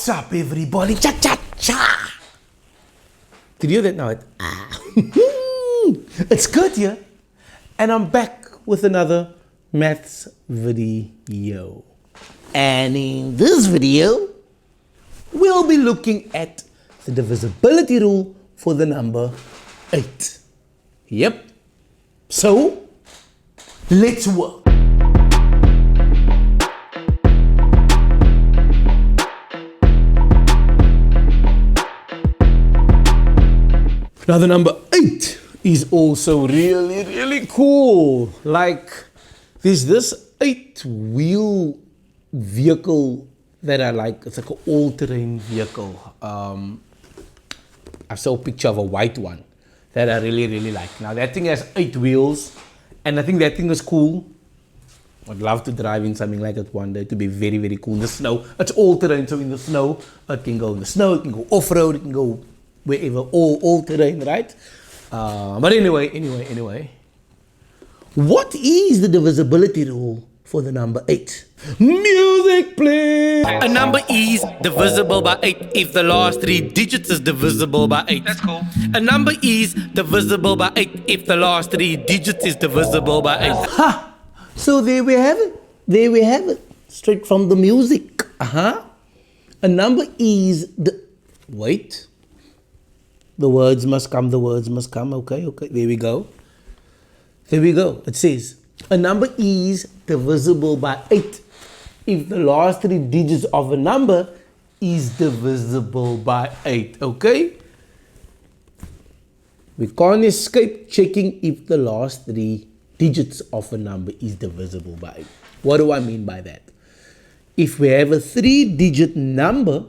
What's up, everybody? Cha cha cha! Did you hear that now? It's good here, and I'm back with another maths video. And in this video, we'll be looking at the divisibility rule for the number 8. Yep. So, let's work. Now the number 8 is also really cool. Like, there's this 8-wheel vehicle that I like. It's like an all-terrain vehicle. I saw a picture of a white one that I really like. Now that thing has 8 wheels, and I think that thing is cool. I'd love to drive in something like that one day. To be very cool. In the snow, it's all-terrain, so in the snow, it can go in the snow, it can go off-road, it can go wherever, all terrain, right? But anyway, what is the divisibility rule for the number 8? Music, please! A number is divisible by 8 if the last 3 digits is divisible by 8. That's cool. A number is divisible by 8 if the last 3 digits is divisible by 8. Ha! So there we have it. Straight from the music. A number is wait. The words must come. Okay. There we go. It says, a number is divisible by 8 if the last 3 digits of a number is divisible by 8. Okay? We can't escape checking if the last 3 digits of a number is divisible by 8. What do I mean by that? If we have a 3-digit number,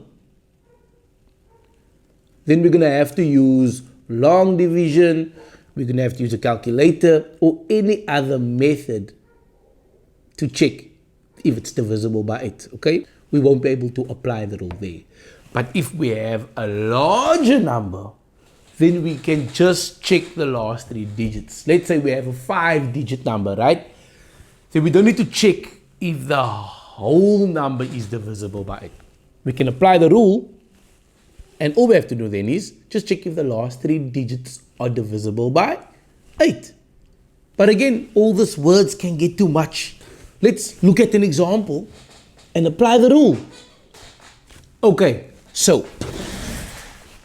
then we're going to have to use long division, we're going to have to use a calculator or any other method to check if it's divisible by 8, okay? We won't be able to apply the rule there. But if we have a larger number, then we can just check the last 3 digits. Let's say we have a 5-digit number, right? So we don't need to check if the whole number is divisible by 8. We can apply the rule, and all we have to do then is just check if the last 3 digits are divisible by 8. But again, all these words can get too much. Let's look at an example and apply the rule. Okay, so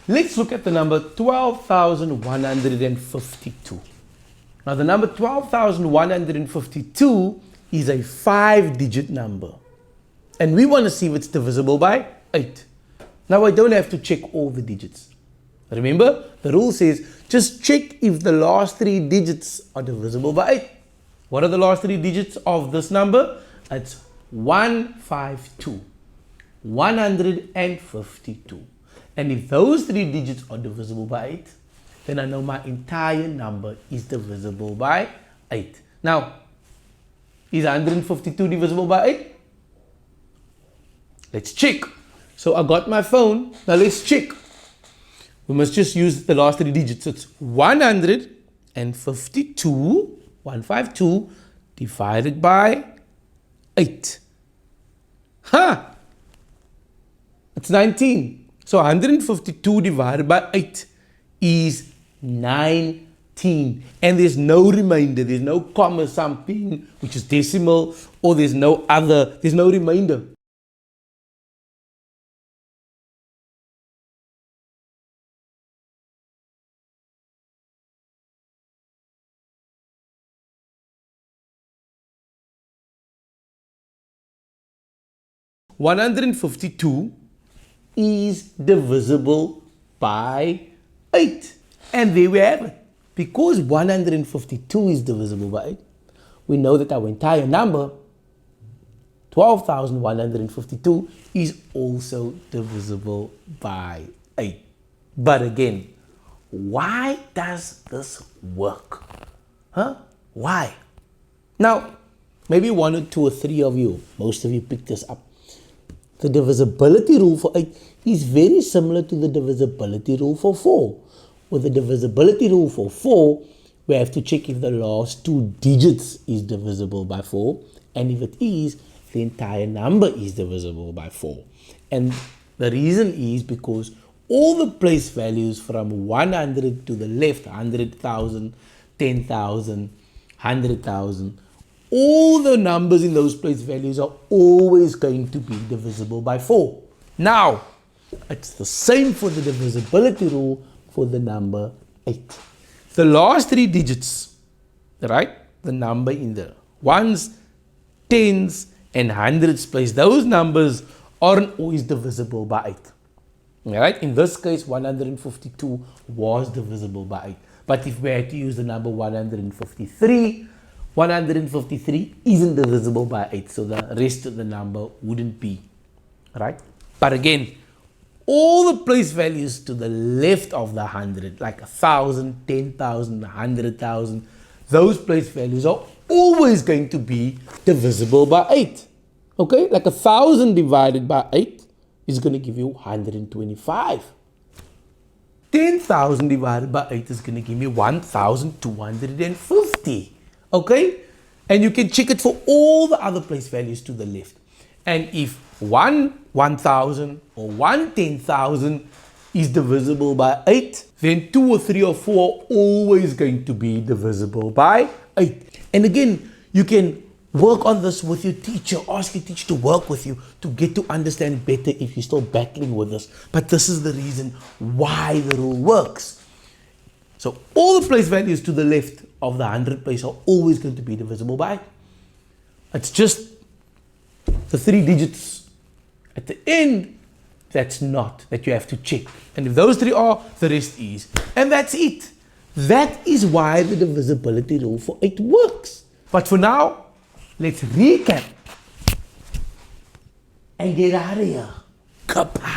let's look at the number 12,152. Now the number 12,152 is a 5-digit number. And we want to see if it's divisible by 8. Now I don't have to check all the digits. Remember, the rule says just check if the last 3 digits are divisible by 8. What are the last 3 digits of this number? It's 152. 152. And if those 3 digits are divisible by 8, then I know my entire number is divisible by 8. Now, is 152 divisible by 8? Let's check. So I got my phone. Now let's check. We must just use the last 3 digits. It's 152 divided by 8. It's 19. So 152 divided by 8 is 19. And there's no remainder. There's no comma something which is decimal, or there's no remainder. (152) is divisible by 8. And there we have it. Because 152 is divisible by 8, we know that our entire number, 12,152, is also divisible by 8. But again, why does this work? Why? Now, maybe 1 or 2 or 3 of you, most of you picked this up. The divisibility rule for 8 is very similar to the divisibility rule for 4. With the divisibility rule for 4, we have to check if the last 2 digits is divisible by 4. And if it is, the entire number is divisible by 4. And The reason is because all the place values from 100 to the left, 100,000, 10,000, 100,000, all the numbers in those place values are always going to be divisible by 4. Now, it's the same for the divisibility rule for the number 8. The last 3 digits, right? The number in the ones, tens, and hundreds place, those numbers aren't always divisible by 8. Alright, in this case 152 was divisible by 8. But if we had to use the number 153, 153 isn't divisible by 8, so the rest of the number wouldn't be. Right? But again, all the place values to the left of the 100, like 1,000, 10,000, 100,000, those place values are always going to be divisible by 8. Okay, like 1,000 divided by 8 is going to give you 125. 10,000 divided by 8 is going to give me 1,250. Okay? And you can check it for all the other place values to the left. And if 1,000 or 10,000 is divisible by 8, then 2 or 3 or 4 are always going to be divisible by 8. And again, you can work on this with your teacher. Ask your teacher to work with you to get to understand better if you're still battling with this. But this is the reason why the rule works. So all the place values to the left of the 100 place are always going to be divisible by. It's just the 3 digits at the end that's not, that you have to check. And if those 3 are, the rest is. And that's it. That is why the divisibility rule for 8 works. But for now, let's recap and get out of here. Kaput.